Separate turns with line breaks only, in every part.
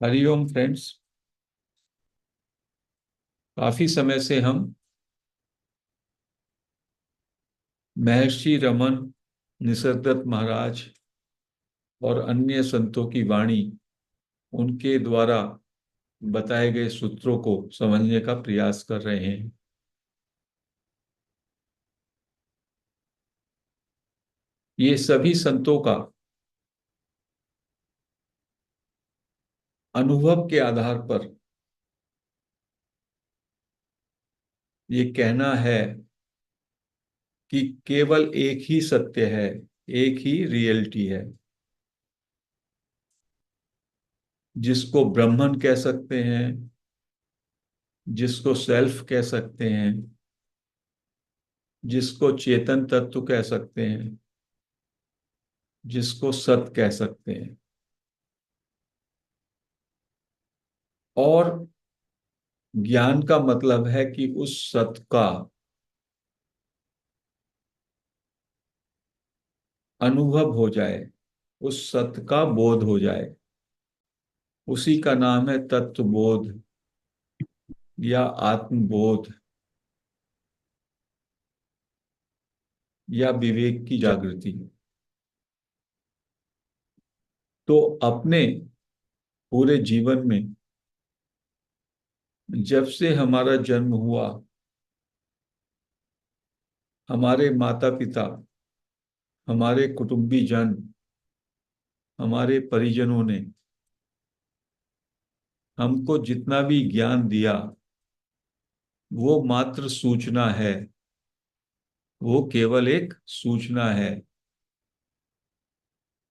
Hariom friends. काफी समय से हम महर्षि रमन, निसर्गदत्त महाराज और अन्य संतों की वाणी, उनके द्वारा बताए गए सूत्रों को समझने का प्रयास कर रहे हैं। ये सभी संतों का अनुभव के आधार पर ये कहना है कि केवल एक ही सत्य है, एक ही रियलिटी है, जिसको ब्रह्मन कह सकते हैं, जिसको सेल्फ कह सकते हैं, जिसको चेतन तत्व कह सकते हैं, जिसको सत कह सकते हैं। और ज्ञान का मतलब है कि उस सत का अनुभव हो जाए, उस सत का बोध हो जाए। उसी का नाम है तत्वबोध या आत्मबोध या विवेक की जागृति। तो अपने पूरे जीवन में जब से हमारा जन्म हुआ, हमारे माता पिता, हमारे कुटुंबीजन, हमारे परिजनों ने हमको जितना भी ज्ञान दिया, वो मात्र सूचना है। वो केवल एक सूचना है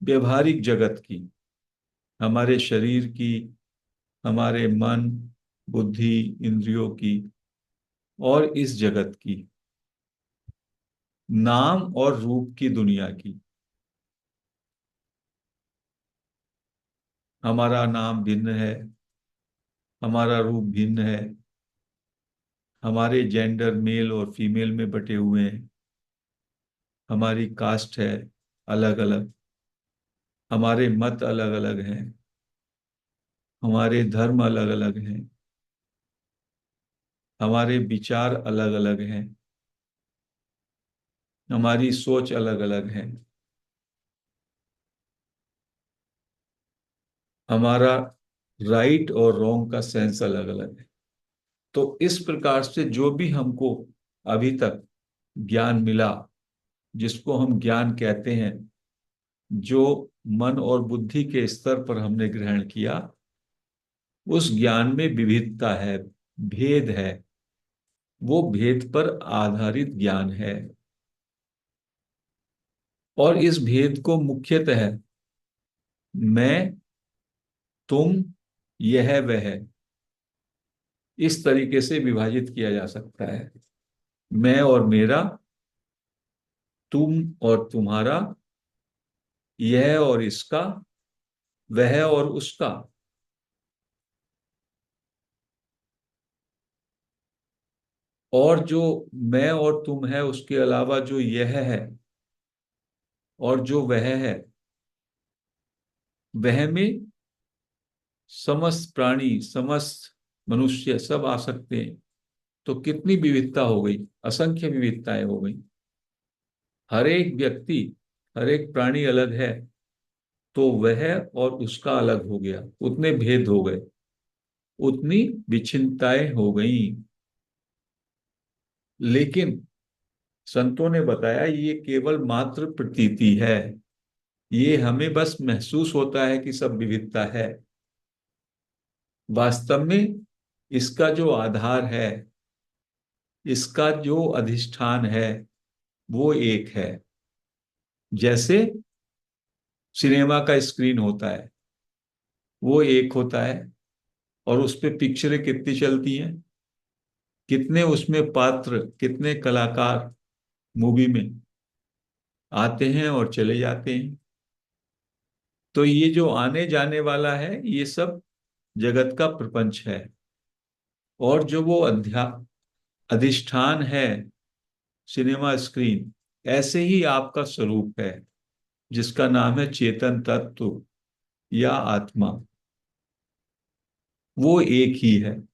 व्यवहारिक जगत की, हमारे शरीर की, हमारे मन, बुद्धि, इंद्रियों की और इस जगत की, नाम और रूप की दुनिया की। हमारा नाम भिन्न है, हमारा रूप भिन्न है, हमारे जेंडर मेल और फीमेल में बटे हुए हैं, हमारी कास्ट है अलग अलग, हमारे मत अलग अलग हैं, हमारे धर्म अलग अलग हैं, हमारे विचार अलग अलग हैं, हमारी सोच अलग अलग है, हमारा राइट और रॉन्ग का सेंस अलग अलग है। तो इस प्रकार से जो भी हमको अभी तक ज्ञान मिला, जिसको हम ज्ञान कहते हैं, जो मन और बुद्धि के स्तर पर हमने ग्रहण किया, उस ज्ञान में विविधता है, भेद है। वो भेद पर आधारित ज्ञान है। और इस भेद को मुख्यतः मैं, तुम, यह वह, इस तरीके से विभाजित किया जा सकता है। मैं और मेरा, तुम और तुम्हारा, यह और इसका, वह और उसका। और जो मैं और तुम है, उसके अलावा जो यह है और जो वह है, वह में समस्त प्राणी, समस्त मनुष्य सब आ सकते हैं। तो कितनी विविधता हो गई, असंख्य विविधताएं हो गई। हर एक व्यक्ति, हर एक प्राणी अलग है, तो वह और उसका अलग हो गया, उतने भेद हो गए, उतनी विचिन्नताएं हो गई। लेकिन संतों ने बताया ये केवल मात्र प्रतीति है। ये हमें बस महसूस होता है कि सब विविधता है। वास्तव में इसका जो आधार है, इसका जो अधिष्ठान है, वो एक है। जैसे सिनेमा का स्क्रीन होता है, वो एक होता है, और उस पे पिक्चरें कितनी चलती हैं, कितने उसमें पात्र, कितने कलाकार मूवी में आते हैं और चले जाते हैं। तो ये जो आने जाने वाला है, ये सब जगत का प्रपंच है। और जो वो अधिष्ठान है, सिनेमा स्क्रीन, ऐसे ही आपका स्वरूप है, जिसका नाम है चेतन तत्व या आत्मा। वो एक ही है।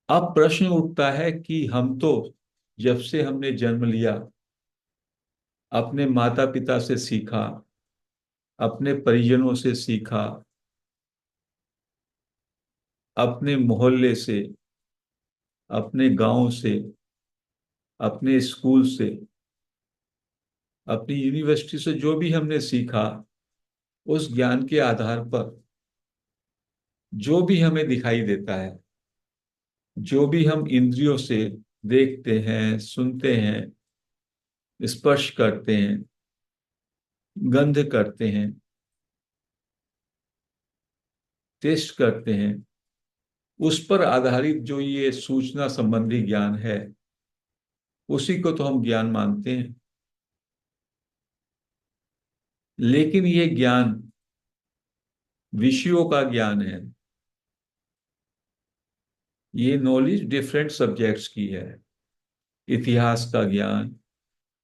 अब प्रश्न उठता है कि हम तो जब से हमने जन्म लिया, अपने माता पिता से सीखा, अपने परिजनों से सीखा, अपने मोहल्ले से, अपने गांव से, अपने स्कूल से, अपनी यूनिवर्सिटी से जो भी हमने सीखा, उस ज्ञान के आधार पर जो भी हमें दिखाई देता है, जो भी हम इंद्रियों से देखते हैं, सुनते हैं, स्पर्श करते हैं, गंध करते हैं, टेस्ट करते हैं, उस पर आधारित जो ये सूचना संबंधी ज्ञान है, उसी को तो हम ज्ञान मानते हैं। लेकिन ये ज्ञान विषयों का ज्ञान है। ये नॉलेज डिफरेंट सब्जेक्ट्स की है। इतिहास का ज्ञान,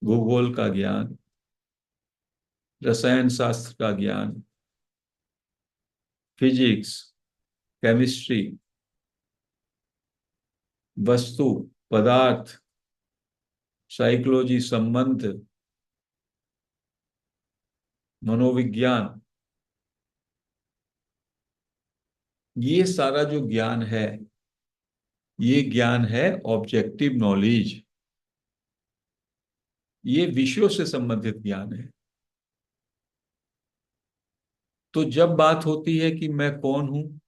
भूगोल का ज्ञान, रसायन शास्त्र का ज्ञान, फिजिक्स, केमिस्ट्री, वस्तु, पदार्थ, साइकोलॉजी, संबंध, मनोविज्ञान, ये सारा जो ज्ञान है, ये ज्ञान है ऑब्जेक्टिव नॉलेज। ये विषयों से संबंधित ज्ञान है। तो जब बात होती है कि मैं कौन हूं,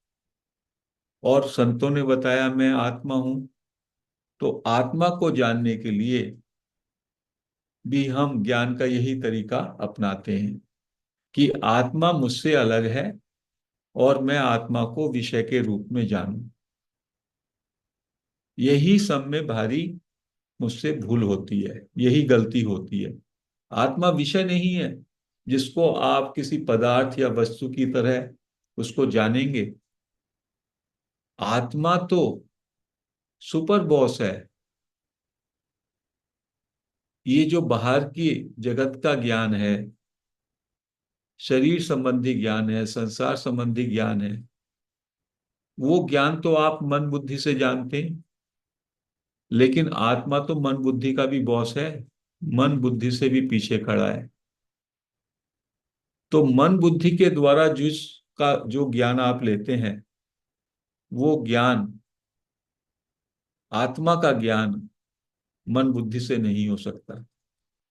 और संतों ने बताया मैं आत्मा हूं, तो आत्मा को जानने के लिए भी हम ज्ञान का यही तरीका अपनाते हैं कि आत्मा मुझसे अलग है और मैं आत्मा को विषय के रूप में जानूं। यही सब में भारी मुझसे भूल होती है, यही गलती होती है। आत्मा विषय नहीं है जिसको आप किसी पदार्थ या वस्तु की तरह उसको जानेंगे। आत्मा तो सुपर बॉस है। ये जो बाहर की जगत का ज्ञान है, शरीर संबंधी ज्ञान है, संसार संबंधी ज्ञान है, वो ज्ञान तो आप मन बुद्धि से जानते हैं। लेकिन आत्मा तो मन बुद्धि का भी बॉस है, मन बुद्धि से भी पीछे खड़ा है। तो मन बुद्धि के द्वारा जिसका जो ज्ञान आप लेते हैं, वो ज्ञान, आत्मा का ज्ञान मन बुद्धि से नहीं हो सकता।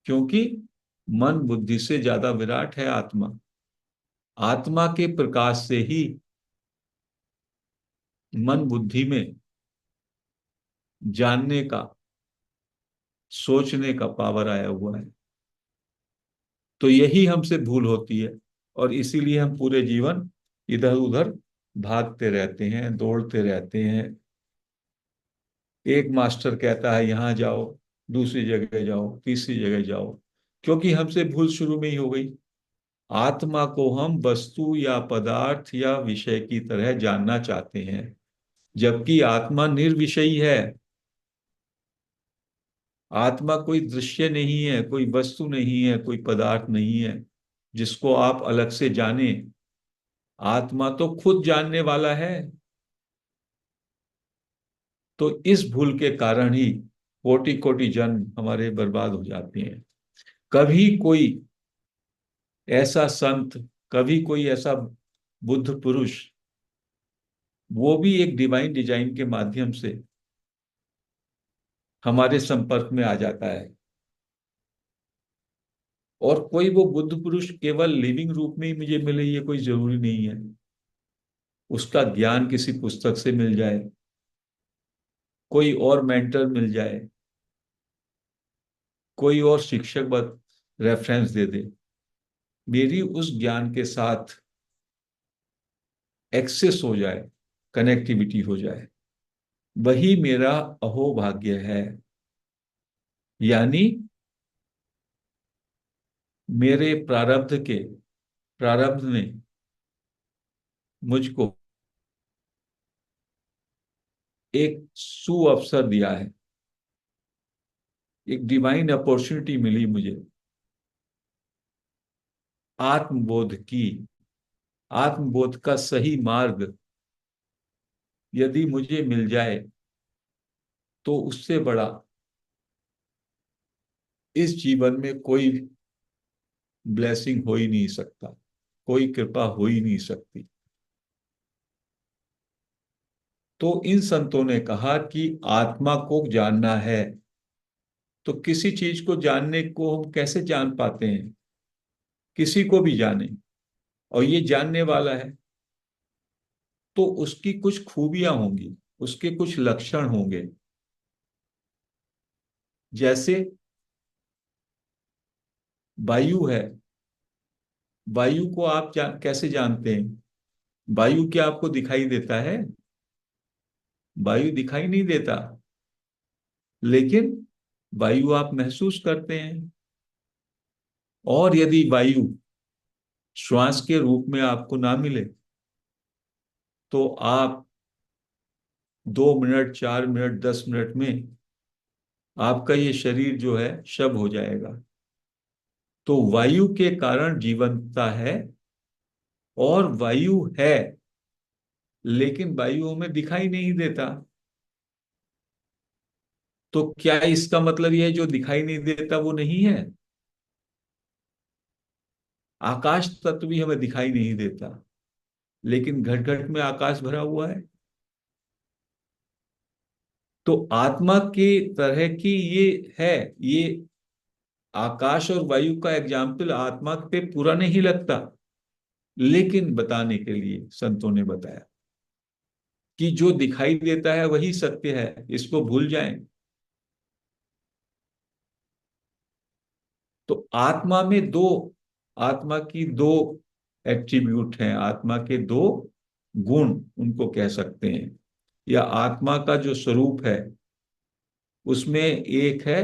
क्योंकि मन बुद्धि से ज्यादा विराट है आत्मा। आत्मा के प्रकाश से ही मन बुद्धि में जानने का, सोचने का पावर आया हुआ है। तो यही हमसे भूल होती है, और इसीलिए हम पूरे जीवन इधर उधर भागते रहते हैं, दौड़ते रहते हैं। एक मास्टर कहता है यहां जाओ, दूसरी जगह जाओ, तीसरी जगह जाओ, क्योंकि हमसे भूल शुरू में ही हो गई। आत्मा को हम वस्तु या पदार्थ या विषय की तरह जानना चाहते हैं, जबकि आत्मा निर्विषयी है। आत्मा कोई दृश्य नहीं है, कोई वस्तु नहीं है, कोई पदार्थ नहीं है जिसको आप अलग से जाने। आत्मा तो खुद जानने वाला है। तो इस भूल के कारण ही कोटि कोटि जन्म हमारे बर्बाद हो जाते हैं। कभी कोई ऐसा संत, कभी कोई ऐसा बुद्ध पुरुष, वो भी एक डिवाइन डिजाइन के माध्यम से हमारे संपर्क में आ जाता है। और कोई वो बुद्ध पुरुष केवल लिविंग रूप में ही मुझे मिले, ये कोई जरूरी नहीं है। उसका ज्ञान किसी पुस्तक से मिल जाए, कोई और मेंटर मिल जाए, कोई और शिक्षक बस रेफरेंस दे दे, मेरी उस ज्ञान के साथ एक्सेस हो जाए, कनेक्टिविटी हो जाए, वही मेरा अहोभाग्य है। यानी मेरे प्रारब्ध ने मुझको एक सुअवसर दिया है, एक डिवाइन अपॉर्चुनिटी मिली मुझे आत्मबोध की, आत्मबोध का सही मार्ग यदि मुझे मिल जाए तो उससे बड़ा इस जीवन में कोई ब्लेसिंग हो ही नहीं सकता, कोई कृपा हो ही नहीं सकती। तो इन संतों ने कहा कि आत्मा को जानना है, तो किसी चीज को जानने को हम कैसे जान पाते हैं? किसी को भी जाने, और ये जानने वाला है तो उसकी कुछ खूबियां होंगी, उसके कुछ लक्षण होंगे। जैसे वायु है, वायु को आप कैसे जानते हैं? वायु क्या आपको दिखाई देता है? वायु दिखाई नहीं देता, लेकिन वायु आप महसूस करते हैं। और यदि वायु श्वास के रूप में आपको ना मिले तो आप 2 मिनट, 4 मिनट, 10 मिनट में आपका ये शरीर जो है शव हो जाएगा। तो वायु के कारण जीवंतता है, और वायु है लेकिन वायु हमें दिखाई नहीं देता। तो क्या इसका मतलब यह है जो दिखाई नहीं देता वो नहीं है? आकाश तत्व भी हमें दिखाई नहीं देता, लेकिन घट घट में आकाश भरा हुआ है। तो आत्मा की तरह की ये है, ये आकाश और वायु का एग्जाम्पल आत्मा पे पूरा नहीं लगता, लेकिन बताने के लिए संतों ने बताया कि जो दिखाई देता है वही सत्य है, इसको भूल जाएं। तो आत्मा में दो, आत्मा की दो एट्रीब्यूट हैं, आत्मा के दो गुण उनको कह सकते हैं, या आत्मा का जो स्वरूप है उसमें एक है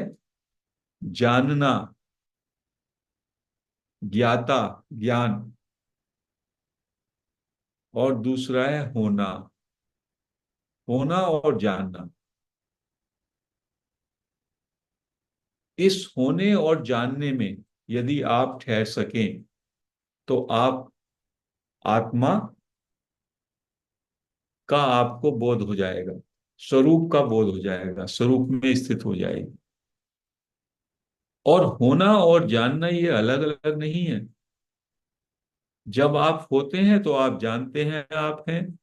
जानना, ज्ञाता, ज्ञान, और दूसरा है होना, होना और जानना। इस होने और जानने में यदि आप ठहर सकें तो आप आत्मा का आपको बोध हो जाएगा, स्वरूप का बोध हो जाएगा, स्वरूप में स्थित हो जाएगी। और होना और जानना ये अलग अलग नहीं है। जब आप होते हैं तो आप जानते हैं आप हैं,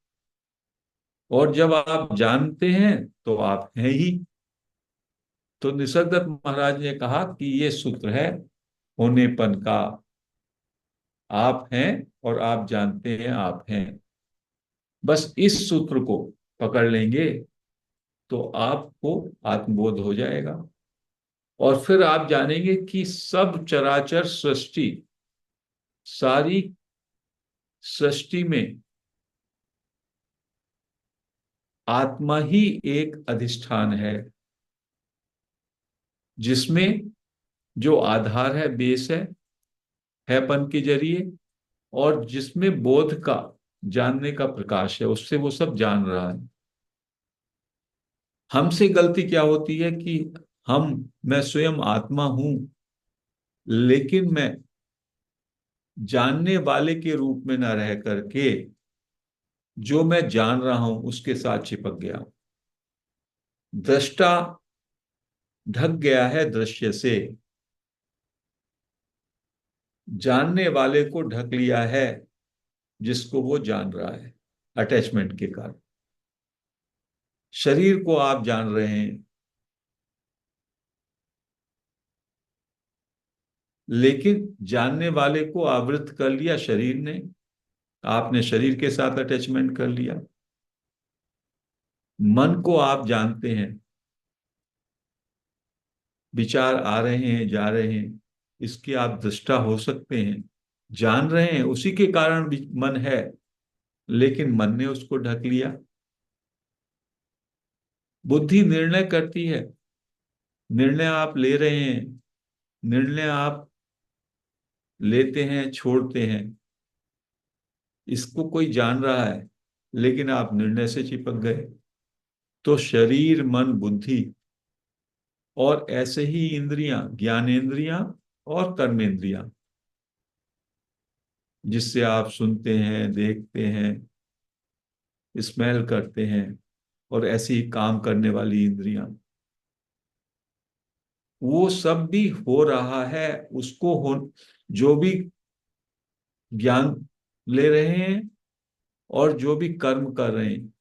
और जब आप जानते हैं तो आप हैं ही। तो निसर्गदत्त महाराज ने कहा कि ये सूत्र है होनेपन का। आप हैं और आप जानते हैं आप हैं। बस इस सूत्र को पकड़ लेंगे तो आपको आत्मबोध हो जाएगा, और फिर आप जानेंगे कि सब चराचर सृष्टि, सारी सृष्टि में आत्मा ही एक अधिष्ठान है, जिसमें जो आधार है, बेस है पन के जरिए, और जिसमें बोध का, जानने का प्रकाश है, उससे वो सब जान रहा है। हमसे गलती क्या होती है कि हम, मैं स्वयं आत्मा हूं, लेकिन मैं जानने वाले के रूप में ना रह करके जो मैं जान रहा हूं उसके साथ चिपक गया हूं। दृष्टा ढक गया है दृश्य से, जानने वाले को ढक लिया है जिसको वो जान रहा है, अटैचमेंट के कारण। शरीर को आप जान रहे हैं, लेकिन जानने वाले को आवृत कर लिया शरीर ने, आपने शरीर के साथ अटैचमेंट कर लिया। मन को आप जानते हैं, विचार आ रहे हैं जा रहे हैं, इसके आप दृष्टा हो सकते हैं, जान रहे हैं, उसी के कारण मन है, लेकिन मन ने उसको ढक लिया। बुद्धि निर्णय करती है, निर्णय आप ले रहे हैं, निर्णय आप लेते हैं छोड़ते हैं, इसको कोई जान रहा है, लेकिन आप निर्णय से चिपक गए। तो शरीर, मन, बुद्धि, और ऐसे ही इंद्रियां, ज्ञानेंद्रियां और कर्मेंद्रियां, जिससे आप सुनते हैं, देखते हैं, स्मेल करते हैं, और ऐसी ही काम करने वाली इंद्रियां, वो सब भी हो रहा है। उसको हो, जो भी ज्ञान ले रहे हैं और जो भी कर्म कर रहे हैं,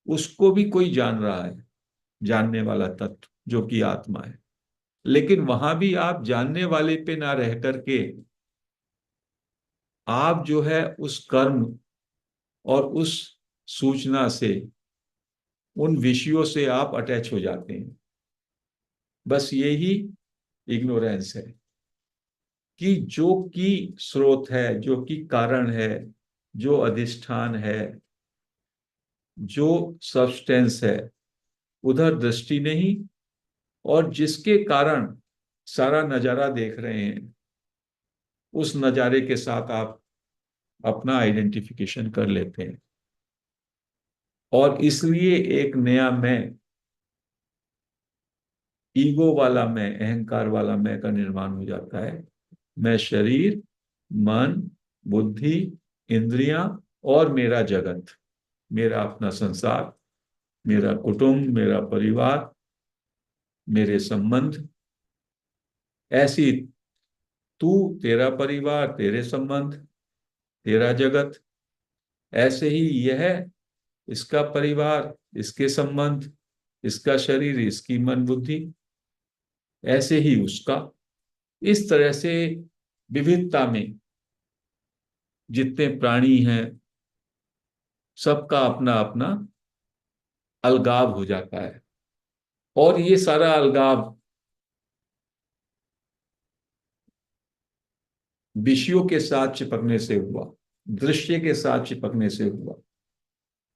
उसको भी कोई जान रहा है, जानने वाला तत्व जो कि आत्मा है। लेकिन वहां भी आप जानने वाले पे ना रह करके, आप जो है उस कर्म और उस सूचना से, उन विषयों से आप अटैच हो जाते हैं। बस यही इग्नोरेंस है, कि जो कि स्रोत है, जो कि कारण है, जो अधिष्ठान है, जो सब्सटेंस है, उधर दृष्टि नहीं, और जिसके कारण सारा नजारा देख रहे हैं, उस नजारे के साथ आप अपना आइडेंटिफिकेशन कर लेते हैं। और इसलिए एक नया मैं, ईगो वाला मैं, अहंकार वाला मैं का निर्माण हो जाता है। मैं शरीर, मन, बुद्धि, इंद्रियां और मेरा जगत, मेरा अपना संसार, मेरा कुटुंब, मेरा परिवार, मेरे संबंध, ऐसी तू, तेरा परिवार, तेरे संबंध, तेरा जगत, ऐसे ही यह, इसका परिवार, इसके संबंध, इसका शरीर, इसकी मन बुद्धि, ऐसे ही उसका। इस तरह से विविधता में जितने प्राणी हैं, सबका अपना अपना अलगाव हो जाता है। और ये सारा अलगाव विषयों के साथ चिपकने से हुआ, दृश्य के साथ चिपकने से हुआ।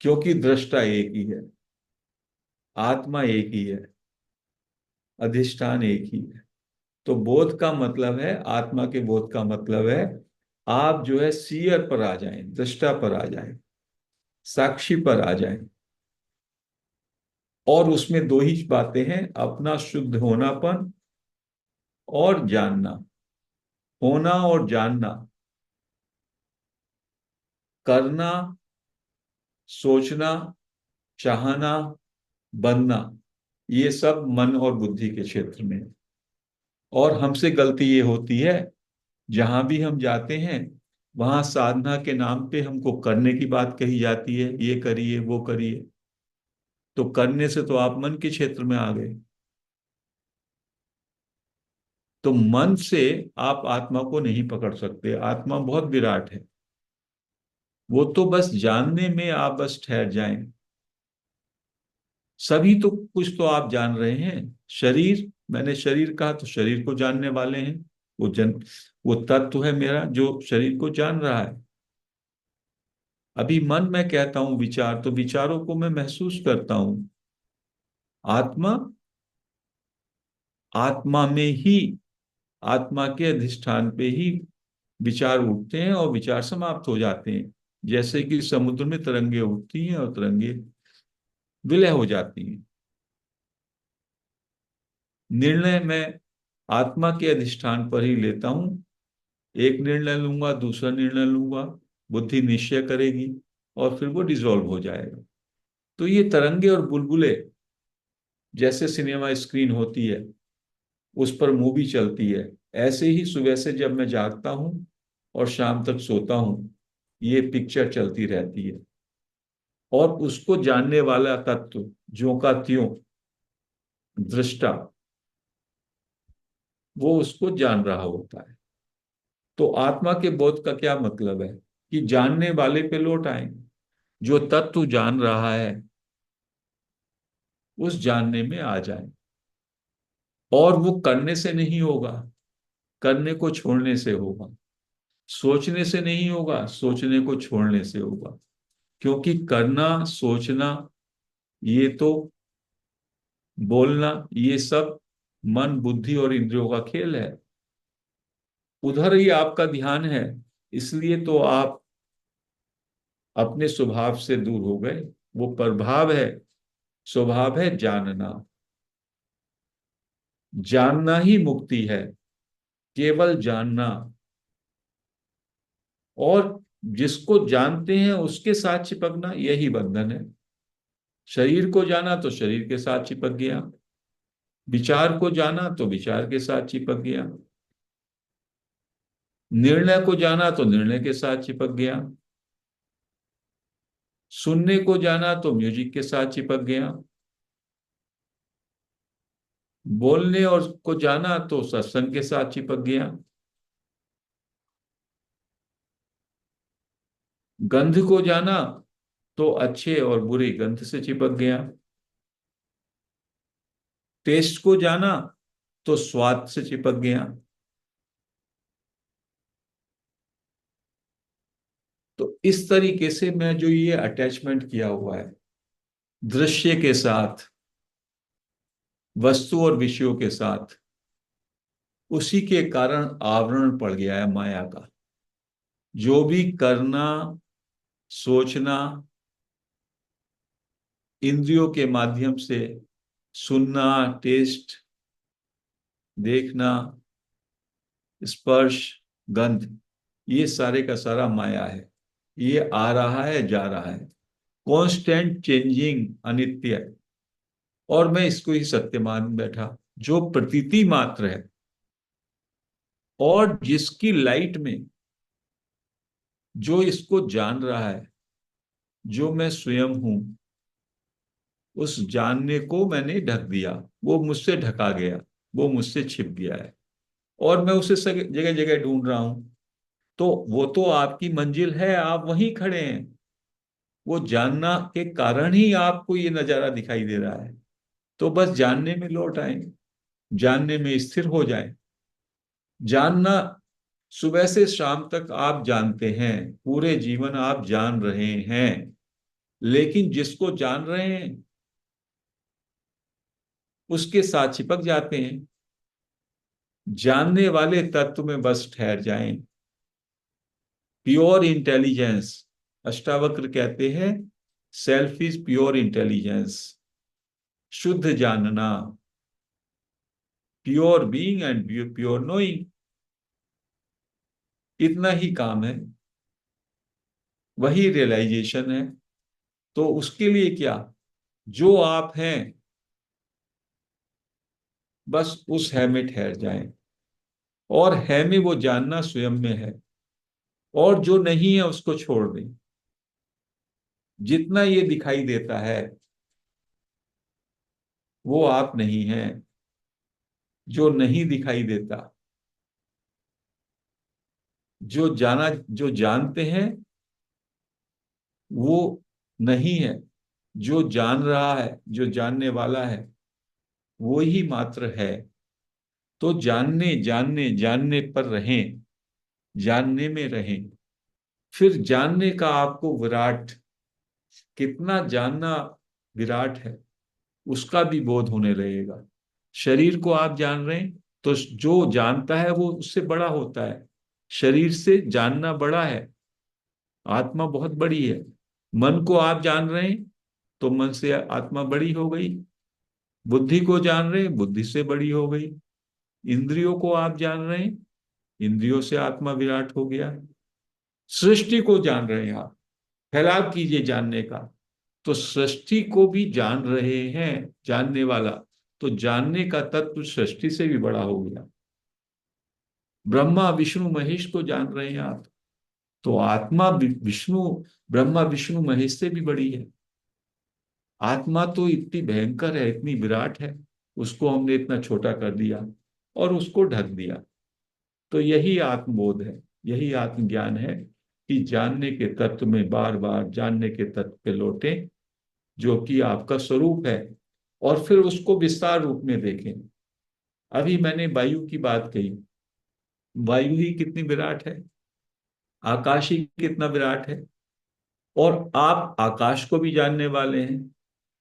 क्योंकि दृष्टा एक ही है, आत्मा एक ही है, अधिष्ठान एक ही है। तो बोध का मतलब है, आत्मा के बोध का मतलब है, आप जो है सीयर पर आ जाएं, दृष्टा पर आ जाएं, साक्षी पर आ जाएं। और उसमें दो ही बातें हैं, अपना शुद्ध होनापन और जानना। होना और जानना, करना, सोचना, चाहना, बनना, ये सब मन और बुद्धि के क्षेत्र में है। और हमसे गलती ये होती है, जहां भी हम जाते हैं, वहां साधना के नाम पे हमको करने की बात कही जाती है, ये करिए वो करिए। तो करने से तो आप मन के क्षेत्र में आ गए। तो मन से आप आत्मा को नहीं पकड़ सकते, आत्मा बहुत विराट है। वो तो बस जानने में आप बस ठहर जाएं। सभी तो कुछ तो आप जान रहे हैं। शरीर, मैंने शरीर कहा तो शरीर को जानने वाले हैं। वो जन वो तत्व है मेरा जो शरीर को जान रहा है। अभी मन मैं कहता हूं विचार, तो विचारों को मैं महसूस करता हूं। आत्मा, आत्मा में ही, आत्मा के अधिष्ठान पे ही विचार उठते हैं और विचार समाप्त हो जाते हैं। जैसे कि समुद्र में तरंगे उठती हैं और तरंगे विलय हो जाती हैं। निर्णय मैं आत्मा के अधिष्ठान पर ही लेता हूं। एक निर्णय लूंगा, दूसरा निर्णय लूंगा, बुद्धि निश्चय करेगी, और फिर वो डिसॉल्व हो जाएगा। तो ये तरंगे और बुलबुले, जैसे सिनेमा स्क्रीन होती है, उस पर मूवी चलती है, ऐसे ही सुबह से जब मैं जागता हूं और शाम तक सोता हूं, ये पिक्चर चलती रहती है। और उसको जानने वाला तत्व, ज्यों का त्यों, दृष्टा, वो उसको जान रहा होता है। तो आत्मा के बोध का क्या मतलब है, कि जानने वाले पे लौट आए। जो तत्व जान रहा है, उस जानने में आ जाए। और वो करने से नहीं होगा, करने को छोड़ने से होगा। सोचने से नहीं होगा, सोचने को छोड़ने से होगा। क्योंकि करना, सोचना, ये तो, बोलना, ये सब मन बुद्धि और इंद्रियों का खेल है। उधर ही आपका ध्यान है, इसलिए तो आप अपने स्वभाव से दूर हो गए। वो प्रभाव है, स्वभाव है जानना। जानना ही मुक्ति है, केवल जानना। और जिसको जानते हैं उसके साथ चिपकना, यही बंधन है। शरीर को जाना तो शरीर के साथ चिपक गया, विचार को जाना तो विचार के साथ चिपक गया, निर्णय को जाना तो निर्णय के साथ चिपक गया, सुनने को जाना तो म्यूजिक के साथ चिपक गया, बोलने और को जाना तो सत्संग के साथ चिपक गया, गंध को जाना तो अच्छे और बुरे गंध से चिपक गया, टेस्ट को जाना तो स्वाद से चिपक गया। तो इस तरीके से मैं जो ये अटैचमेंट किया हुआ है दृश्य के साथ, वस्तु और विषयों के साथ, उसी के कारण आवरण पड़ गया है माया का। जो भी करना, सोचना, इंद्रियों के माध्यम से सुनना, टेस्ट, देखना, स्पर्श, गंध, ये सारे का सारा माया है। ये आ रहा है, जा रहा है, कांस्टेंट चेंजिंग, अनित्य है। और मैं इसको ही सत्य मान बैठा, जो प्रतीति मात्र है और जिसकी लाइट में जो इसको जान रहा है, जो मैं स्वयं हूं, उस जानने को मैंने ढक दिया। वो मुझसे ढका गया, वो मुझसे छिप गया है, और मैं उसे जगह जगह ढूंढ रहा हूं। तो वो तो आपकी मंजिल है, आप वहीं खड़े हैं। वो जानना के कारण ही आपको ये नजारा दिखाई दे रहा है। तो बस जानने में लौट आए, जानने में स्थिर हो जाए। जानना, सुबह से शाम तक आप जानते हैं, पूरे जीवन आप जान रहे हैं, लेकिन जिसको जान रहे हैं उसके साथ चिपक जाते हैं। जानने वाले तत्व में बस ठहर जाएं। प्योर इंटेलिजेंस, अष्टावक्र कहते हैं, सेल्फ इज प्योर इंटेलिजेंस, शुद्ध जानना, pure being and pure knowing. इतना ही काम है, वही रियलाइजेशन है। तो उसके लिए क्या, जो आप हैं बस उस है में ठहर जाएं, और है में वो जानना स्वयं में है, और जो नहीं है उसको छोड़ दें। जितना ये दिखाई देता है वो आप नहीं हैं। जो नहीं दिखाई देता, जो जाना, जो जानते हैं वो नहीं है। जो जान रहा है, जो जानने वाला है, वो ही मात्र है। तो जानने जानने जानने पर रहें, जानने में रहें। फिर जानने का आपको विराट, कितना जानना विराट है उसका भी बोध होने लगेगा। शरीर को आप जान रहे हैं तो जो जानता है वो उससे बड़ा होता है। शरीर से जानना बड़ा है, आत्मा बहुत बड़ी है। मन को आप जान रहे हैं तो मन से आत्मा बड़ी हो गई। बुद्धि को जान रहे हैं, बुद्धि से बड़ी हो गई। इंद्रियों को आप जान रहे हैं, इंद्रियों से आत्मा विराट हो गया। सृष्टि को जान रहे हैं आप, फैलाव कीजिए जानने का, तो सृष्टि को भी जान रहे हैं जानने वाला, तो जानने का तत्व सृष्टि से भी बड़ा हो गया। ब्रह्मा विष्णु महेश को जान रहे हैं आप, तो आत्मा विष्णु, ब्रह्मा विष्णु महेश से भी बड़ी है। आत्मा तो इतनी भयंकर है, इतनी विराट है, उसको हमने इतना छोटा कर दिया और उसको ढक दिया। तो यही आत्मबोध है, यही आत्मज्ञान है कि जानने के तत्व में बार बार जानने के तत्व पे लौटें, जो कि आपका स्वरूप है, और फिर उसको विस्तार रूप में देखें। अभी मैंने वायु की बात कही, वायु ही कितनी विराट है, आकाश ही कितना विराट है। और आप आकाश को भी जानने वाले हैं,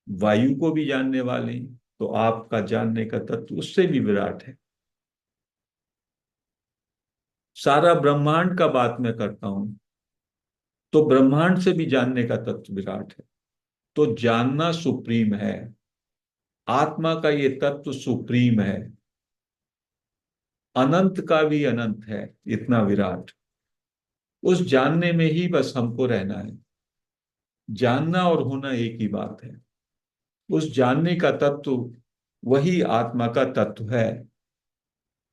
वायु को भी जानने वाले हैं, तो आपका जानने का तत्व उससे भी विराट है। सारा ब्रह्मांड का बात मैं करता हूं तो ब्रह्मांड से भी जानने का तत्व विराट है। तो जानना सुप्रीम है, आत्मा का ये तत्व सुप्रीम है, अनंत का भी अनंत है, इतना विराट। उस जानने में ही बस हमको रहना है। जानना और होना एक ही बात है। उस जानने का तत्व वही आत्मा का तत्व है।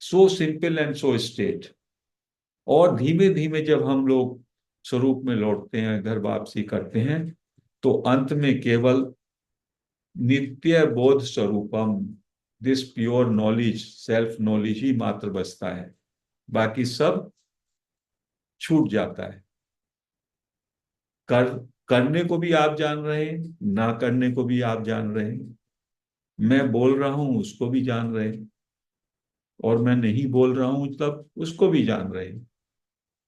So simple and so straight. और धीमे धीमे जब हम लोग स्वरूप में लौटते हैं, घर वापसी करते हैं, तो अंत में केवल नित्य बोध स्वरूपम, this pure knowledge, self knowledge ही मात्र बचता है। बाकी सब छूट जाता है। कर करने को भी आप जान रहे हैं, ना करने को भी आप जान रहे हैं। मैं बोल रहा हूं उसको भी जान रहे हैं, और मैं नहीं बोल रहा हूं तब उसको भी जान रहे हैं।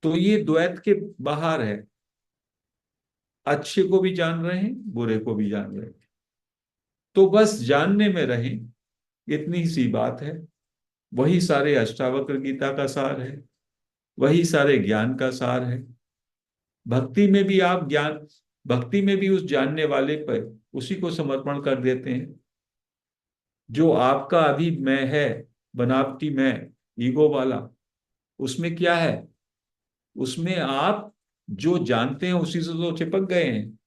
तो ये द्वैत के बाहर है। अच्छे को भी जान रहे हैं, बुरे को भी जान रहे हैं। तो बस जानने में रहें, इतनी सी बात है। वही सारे अष्टावक्र गीता का सार है, वही सारे ज्ञान का सार है। भक्ति में भी आप ज्ञान, भक्ति में भी उस जानने वाले पर उसी को समर्पण कर देते हैं। जो आपका अभी मैं है, बनावटी मैं, ईगो वाला, उसमें क्या है? उसमें आप जो जानते हैं उसी से तो चिपक गए हैं।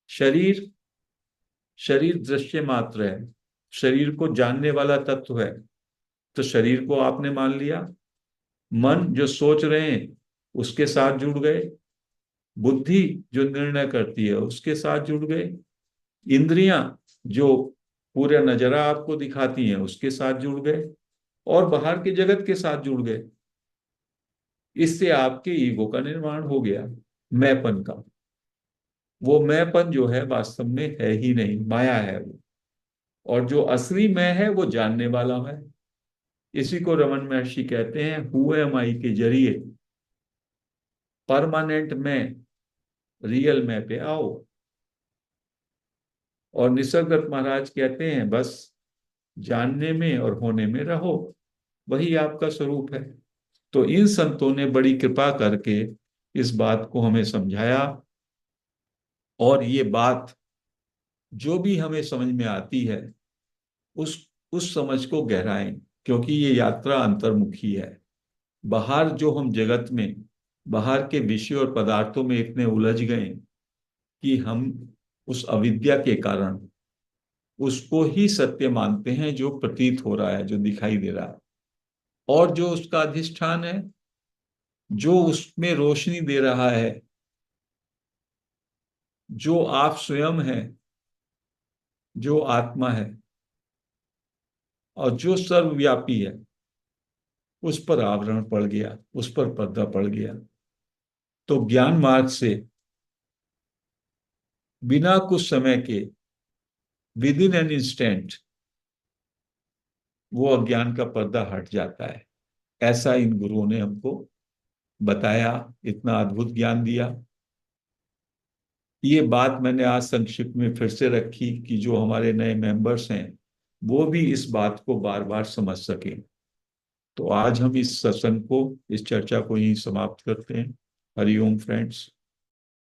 शरीर, शरीर दृश्य मात्र है, शरीर को जानने वाला तत्व है। तो शरीर को आपने मान लिया। मन जो सोच रहे हैं उसके साथ जुड़ गए। बुद्धि जो निर्णय करती है उसके साथ जुड़ गए। इंद्रियां जो पूरा नजरा आपको दिखाती हैं उसके साथ जुड़ गए। और बाहर के जगत के साथ जुड़ गए। इससे आपके ईगो का निर्माण हो गया, मैंपन का। वो मैंपन जो है वास्तव में है ही नहीं, माया है वो। और जो असली मैं है वो जानने वाला है। इसी को रमन महर्षि कहते हैं, हु एम आई के जरिए परमानेंट में, रियल में पे आओ। और निसर्गदत्त महाराज कहते हैं, बस जानने में और होने में रहो, वही आपका स्वरूप है। तो इन संतों ने बड़ी कृपा करके इस बात को हमें समझाया। और ये बात जो भी हमें समझ में आती है, उस उस समझ को गहराएं, क्योंकि ये यात्रा अंतर्मुखी है। बाहर जो हम जगत में, बाहर के विषय और पदार्थों में इतने उलझ गए कि हम उस अविद्या के कारण उसको ही सत्य मानते हैं जो प्रतीत हो रहा है, जो दिखाई दे रहा है। और जो उसका अधिष्ठान है, जो उसमें रोशनी दे रहा है, जो आप स्वयं हैं, जो आत्मा है और जो सर्वव्यापी है, उस पर आवरण पड़ गया, उस पर पर्दा पड़ गया। तो ज्ञान मार्ग से बिना कुछ समय के, विद इन एन इंस्टेंट, वो अज्ञान का पर्दा हट जाता है। ऐसा इन गुरुओं ने हमको बताया, इतना अद्भुत ज्ञान दिया। ये बात मैंने आज संक्षिप्त में फिर से रखी कि जो हमारे नए मेंबर्स हैं वो भी इस बात को बार बार समझ सकें। तो आज हम इस सत्संग को, इस चर्चा को यहीं समाप्त करते हैं। हरिओम फ्रेंड्स।